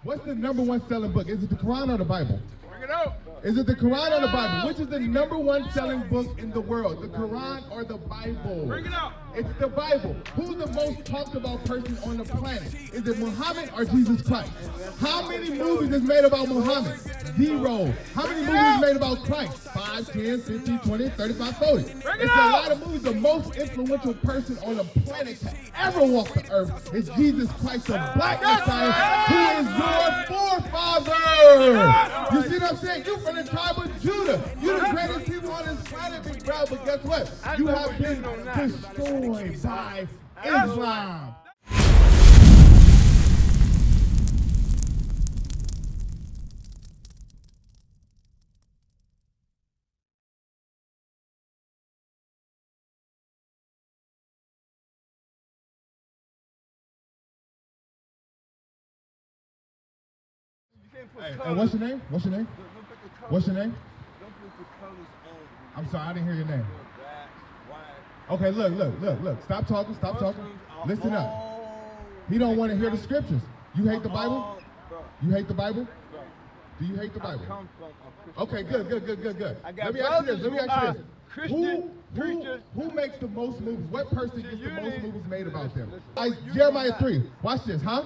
What's the number one selling book? Is it the Quran or the Bible? Bring it out. Is it the Quran or the Bible? Which is the number one selling book in the world? The Quran or the Bible? Bring it out. It's the Bible. Who's the most talked about person on the planet? Is it Muhammad or Jesus Christ? How many movies is made about Muhammad? 0. How many movies is made about Christ? 5, 10, 15, 20, 35, 40. It's a lot of movies. The most influential person on the planet to ever walk the earth is Jesus Christ, the Black Messiah, who is your forefather. You see what I'm saying? You from the tribe of Judah. You're the greatest people on this planet, big bro. But guess what? You have been destroyed by Islam. Hey, what's your name? What's your name? What's your name? I'm sorry, I didn't hear your name. Okay, look. Stop talking. Listen up. He don't want to hear the scriptures. You hate the Bible? You hate the Bible? Do you hate the Bible? Okay, good. Let me ask you this. Who makes the most movies? What person gets the most movies made about them? Jeremiah 3. Watch this, huh?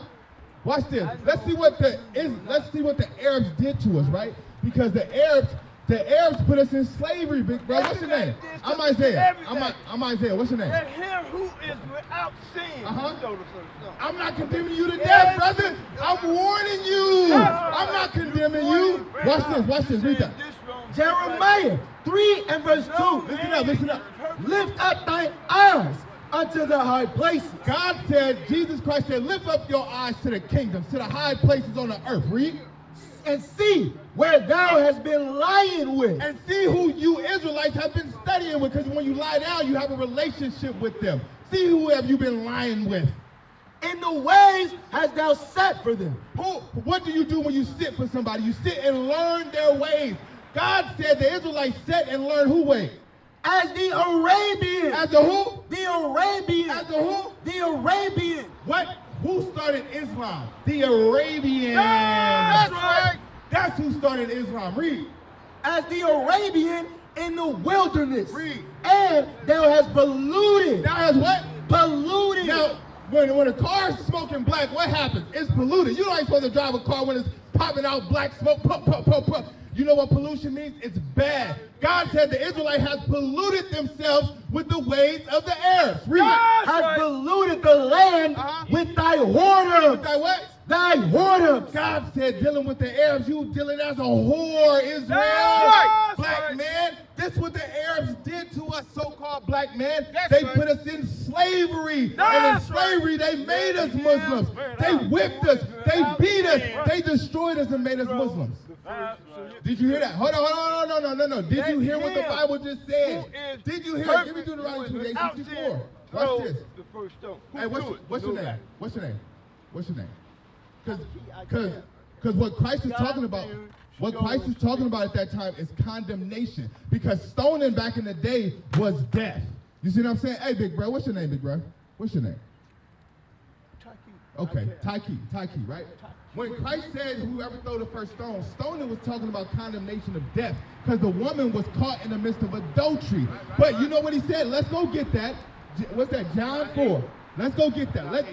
Watch this. Let's see what the Arabs did to us, right? Because the Arabs put us in slavery, big bro. What's your name? I'm Isaiah. I'm Isaiah. What's your name? And him who is without sin. I'm not condemning you to death, brother. I'm warning you. I'm not condemning you. Watch this. Read that. Jeremiah 3 and verse 2. Listen up. Lift up thine eyes unto the high places. God said, Jesus Christ said, lift up your eyes to the kingdoms, to the high places on the earth. Read. And see where thou hast been lying with. And see who you Israelites have been studying with, because when you lie down, you have a relationship with them. See who have you been lying with. In the ways hast thou sat for them. What do you do when you sit for somebody? You sit and learn their ways. God said the Israelites sat and learned who ways? As the Arabians. As the who? The Arabians. As the who? The Arabians. What? Who started Islam? The Arabians. That's right. That's who started Islam. Read. As the Arabian in the wilderness. Read. And thou hast polluted. Thou hast what? Polluted. Now, when a car is smoking black, what happens? It's polluted. You're not supposed to drive a car when it's popping out black smoke. Puff. You know what pollution means? It's bad. God said the Israelites has polluted themselves with the ways of the Arabs. Read. Has polluted the land with thy whoredoms. With thy what? Thy whoredoms. God said dealing with the Arabs, you dealing as a whore, Israel. Black man. This is what the Arabs did to us, so-called black man. They put us in slavery. And in slavery, they made us Muslims. They whipped us. They beat us. They destroyed us and made us Muslims. Did you hear that? Hold on. No. Did you hear what the Bible just said? Did you hear it? Give me Deuteronomy 28:64. Watch this. Hey, what's your name? What's your name? Because what Christ is talking about, at that time is condemnation. Because stoning back in the day was death. You see what I'm saying? Hey, big bro, what's your name, big bro? What's your name? Okay, Taiki, right? When Christ said whoever throw the first stone, stoning was talking about condemnation of death because the woman was caught in the midst of adultery. But you know what he said? Let's go get that. What's that? John 4. Let's go get that.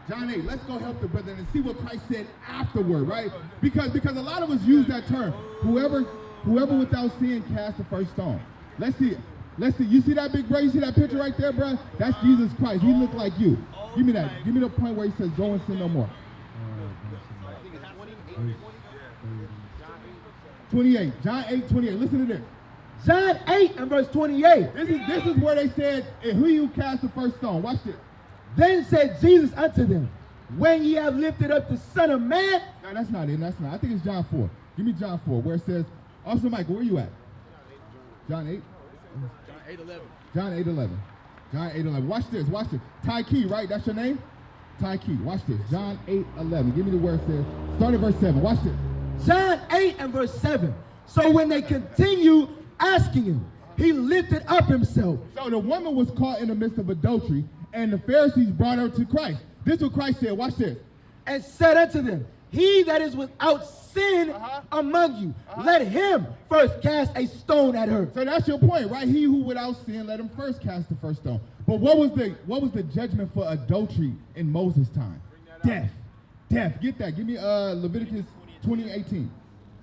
John 8. Let's go help the brother and see what Christ said afterward, right? Because a lot of us use that term. Whoever without sin cast the first stone. Let's see it. You see that, big bro? You see that picture right there, bro? That's Jesus Christ. He looked like you. Give me that. Give me the point where he says, go and sin no more. 28. John 8:28. Listen to this. John 8 and verse 28. This is where they said, and who you cast the first stone. Watch this. Then said Jesus unto them, when ye have lifted up the Son of Man. No, that's not it. I think it's John 4. Give me John 4, where it says, Officer Michael, where you at? John 8? John 8:11. Watch this. Taiki, right? That's your name? Taiki. Watch this. John 8:11. Give me the word it says. Start at verse 7. Watch this. John 8 and verse 7. So when they continue asking him, he lifted up himself. So the woman was caught in the midst of adultery, and the Pharisees brought her to Christ. This is what Christ said. Watch this. and said unto them, he that is without sin among you, let him first cast a stone at her. So that's your point, right? He who without sin, let him first cast the first stone. But what was the judgment for adultery in Moses' time? Death. Death. Get that. Give me Leviticus 20:18.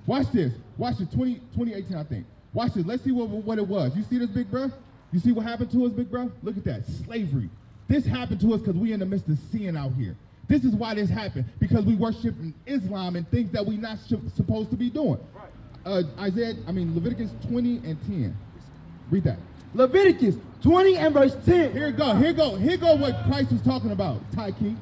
Watch this. Watch it. 20:18, I think. Watch this. Let's see what it was. You see this, big bro? You see what happened to us, big bro? Look at that. Slavery. This happened to us because we in the midst of sin out here. This is why this happened, because we worship Islam and things that we're not supposed to be doing. Leviticus 20:10. Read that. Leviticus 20 and verse 10. Here go what Christ was talking about, Taiki.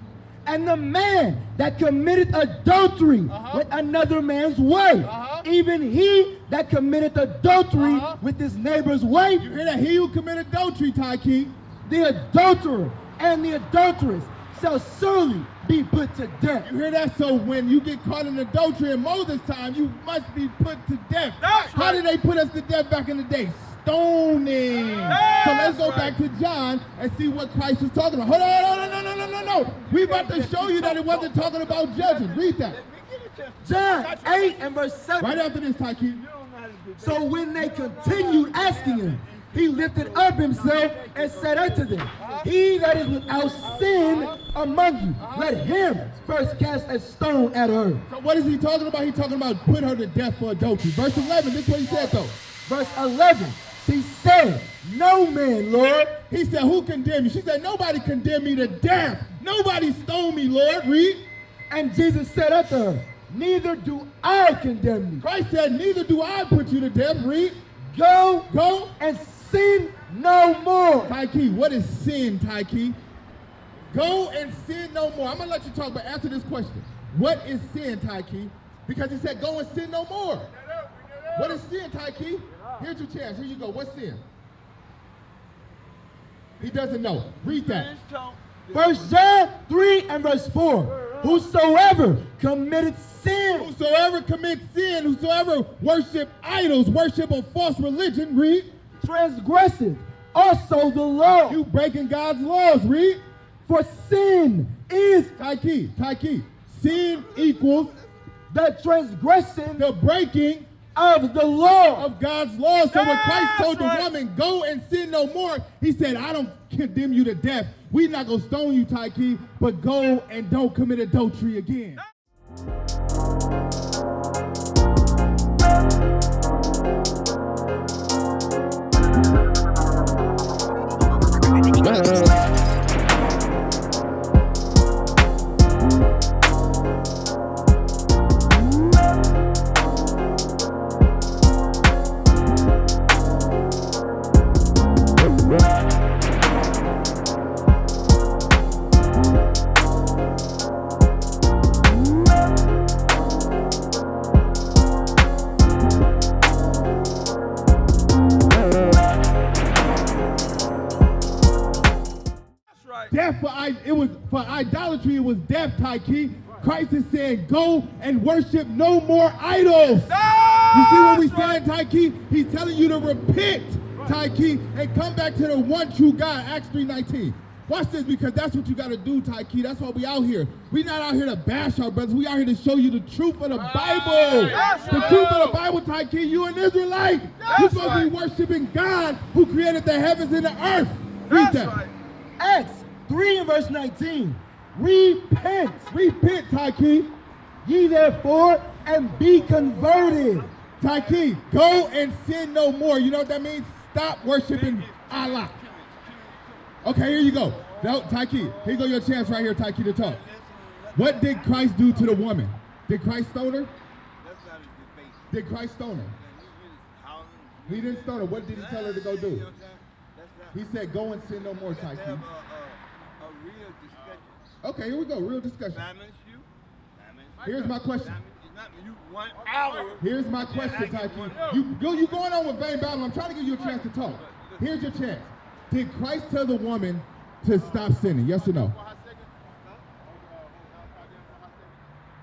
And the man that committed adultery with another man's wife, even he that committed adultery with his neighbor's wife. You hear that? He who committed adultery, Taiki. The adulterer and the adulteress shall surely be put to death. You hear that? So when you get caught in adultery in Moses' time, you must be put to death. How did they put us to death back in the day? Stoning. So let's go back to John and see what Christ was talking about. Hold on, no. We about to show you that it wasn't talking about judging. Read that. John 8 and verse 7. Right after this, Taiki. So when they continued asking him, he lifted up himself and said unto them, he that is without sin among you, let him first cast a stone at her. So what is he talking about? He's talking about put her to death for adultery. Verse 11, this is what he said though. Verse 11, she said, no man, Lord. He said, who condemned you? She said, nobody condemned me to death. Nobody stoned me, Lord. Read. And Jesus said unto her, neither do I condemn you. Christ said, neither do I put you to death. Read. Go and sin no more. Taiki, what is sin, Taiki? Go and sin no more. I'm going to let you talk, but answer this question. What is sin, Taiki? Because he said, go and sin no more. What is sin, Taiki? Here's your chance. Here you go. What's sin? He doesn't know. Read that. 1 John 3 and verse 4. Whosoever committed sin. Whosoever commits sin, whosoever worship idols, worship a false religion, read. Transgresseth also the law. You breaking God's laws, read. For sin is Taiki. Sin equals the transgression, the breaking of the law of God's law. So when Christ told the woman, go and sin no more, he said, I don't condemn you to death. We're not going to stone you, Taiki, but go and don't commit adultery again. For idolatry, it was death, Taiki. Christ is saying, go and worship no more idols. You see what we saying, Taiki? He's telling you to repent, Taiki, and come back to the one true God, Acts 3:19. Watch this, because that's what you got to do, Taiki. That's why we out here. We not out here to bash our brothers. We out here to show you the truth of the Bible. The truth of the Bible, Taiki. You an Israelite. You're supposed to be worshiping God who created the heavens and the earth. Read that. Acts 3 and verse 19. Repent, Taiki. Ye therefore, and be converted. Taiki, go and sin no more. You know what that means? Stop worshiping Allah. Okay, here you go. Now, Taiki, here go your chance right here, Taiki, to talk. What did Christ do to the woman? Did Christ stone her? Did Christ stone her? He didn't stone her. What did he tell her to go do? He said, go and sin no more, Taiki. Okay, here we go. Real discussion. Here's my question. Here's my question, Taiki. You going on with vain battle. I'm trying to give you a chance to talk. Here's your chance. Did Christ tell the woman to stop sinning? Yes or no?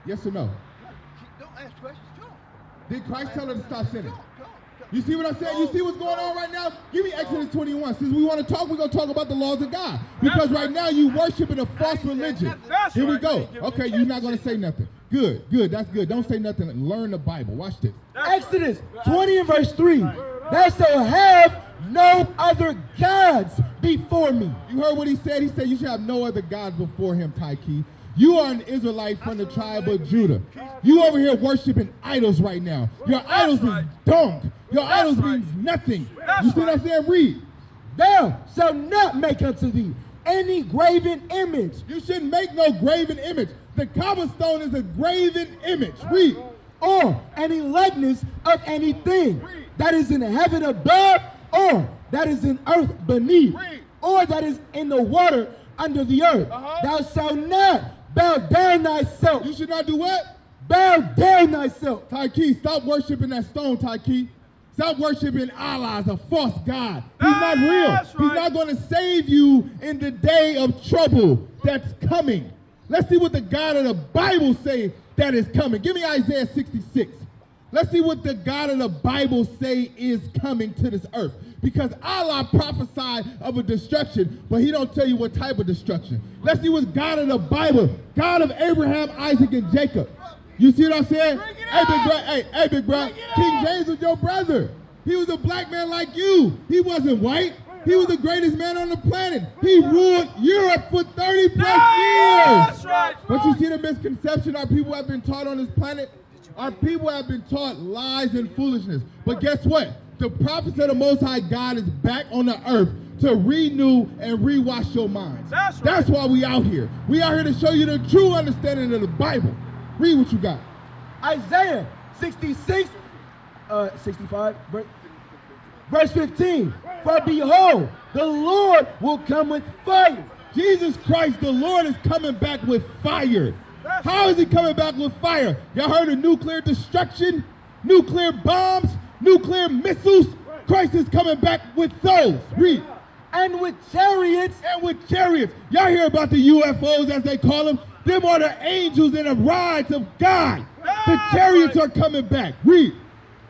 Yes or no? Don't ask questions. Talk. Did Christ tell her to stop sinning? You see what I'm saying? You see what's going on right now? Give me Exodus 21. Since we want to talk, we're going to talk about the laws of God. Because right now you worshiping a false religion. Here we go. Okay, you're not going to say nothing. Good, good, that's good. Don't say nothing. Learn the Bible. Watch this. Exodus 20 and verse 3. Thou shalt have no other gods before me. You heard what he said? He said you should have no other gods before him, Taiki. You are an Israelite from the tribe of Judah. You over here worshiping idols right now. Your idols is dung. Your idols means nothing. You see what I'm saying? Read. Thou shalt not make unto thee any graven image. You shouldn't make no graven image. The cobblestone is a graven image. Read. Or any likeness of anything that is in heaven above, or that is in earth beneath, or that is in the water under the earth. Thou shalt not bow down thyself. You should not do what? Bow down thyself. Taiki, stop worshiping that stone, Taiki. Stop worshiping Allah, a false God. He's not real. Right. He's not going to save you in the day of trouble that's coming. Let's see what the God of the Bible say that is coming. Give me Isaiah 66. Let's see what the God of the Bible say is coming to this earth. Because Allah prophesied of a destruction, but he don't tell you what type of destruction. Let's see what God of the Bible, God of Abraham, Isaac, and Jacob. You see what I'm saying? Hey, big bro. King James was your brother. He was a black man like you. He wasn't white. He was the greatest man on the planet. He ruled Europe for 30 plus years. That's right. But you see the misconception our people have been taught on this planet? Our people have been taught lies and foolishness. But guess what? The prophets of the Most High God is back on the earth to renew and rewash your minds. That's right. That's why we out here. We out here to show you the true understanding of the Bible. Read what you got. Isaiah 65, verse 15. For behold, the Lord will come with fire. Jesus Christ, the Lord, is coming back with fire. How is he coming back with fire? Y'all heard of nuclear destruction? Nuclear bombs? Nuclear missiles? Christ is coming back with those. Read. And with chariots. And with chariots. Y'all hear about the UFOs, as they call them? Them are the angels and the rides of God. The chariots are coming back. Read.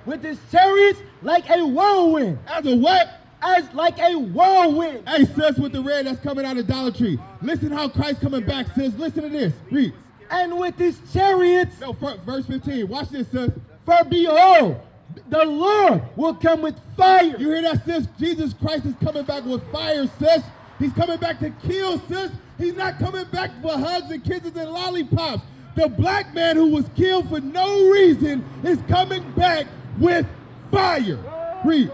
With his chariots like a whirlwind. As a what? As like a whirlwind. Hey, sis, with the red that's coming out of Dollar Tree. Listen how Christ coming back, sis. Listen to this. Read. And with his chariots. No, verse 15. Watch this, sis. For behold, the Lord will come with fire. You hear that, sis? Jesus Christ is coming back with fire, sis. He's coming back to kill, sis. He's not coming back for hugs and kisses and lollipops. The black man who was killed for no reason is coming back with fire. Read.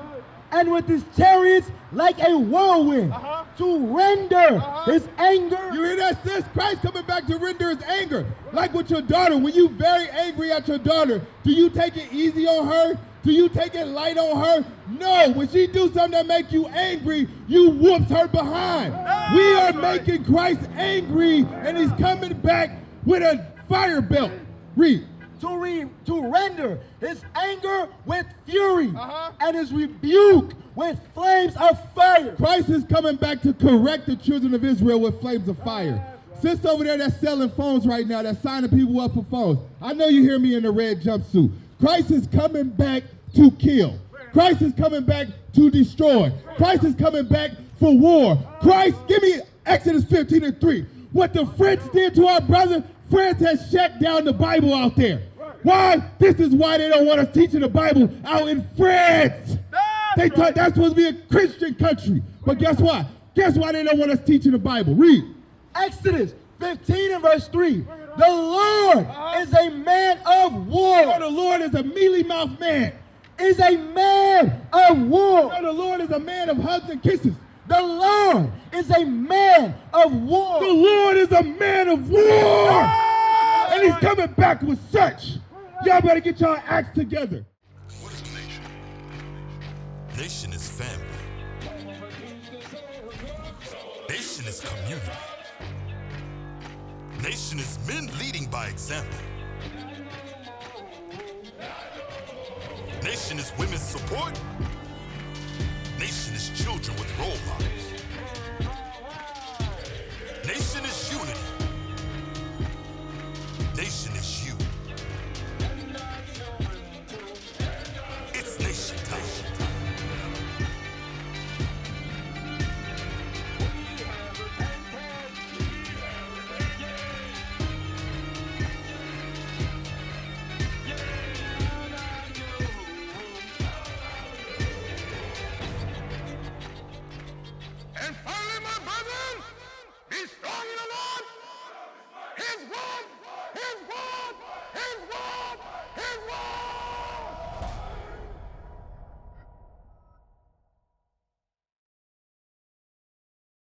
And with his chariots like a whirlwind to render his anger. You hear that, sis? Christ coming back to render his anger. Like with your daughter, when you very angry at your daughter, do you take it easy on her? Do you take it light on her? No. When she do something that make you angry, you whoops her behind. We are making Christ angry, and he's coming back with a fire belt. Read. To render his anger with fury and his rebuke with flames of fire. Christ is coming back to correct the children of Israel with flames of fire. Sis over there that's selling phones right now, that's signing people up for phones. I know you hear me in the red jumpsuit. Christ is coming back to kill. Christ is coming back to destroy. Christ is coming back for war. Christ, give me Exodus 15 and 3. What the French did to our brother, France has shut down the Bible out there. Why? This is why they don't want us teaching the Bible out in France. They thought that's supposed to be a Christian country. But guess what? Guess why they don't want us teaching the Bible? Read. Exodus 15 and verse 3. The Lord is a man of war. No, the Lord is a mealy-mouthed man. Is a man of war. No, the Lord is a man of hugs and kisses. The Lord is a man of war. The Lord is a man of war. And he's coming back with such. Y'all better get y'all acts together. What is a nation? Nation is family. Nation is community. Nation is men leading by example. Nation is women's support. Nation is children with role models. Nation is unity. Nation is you. It's nation time. His word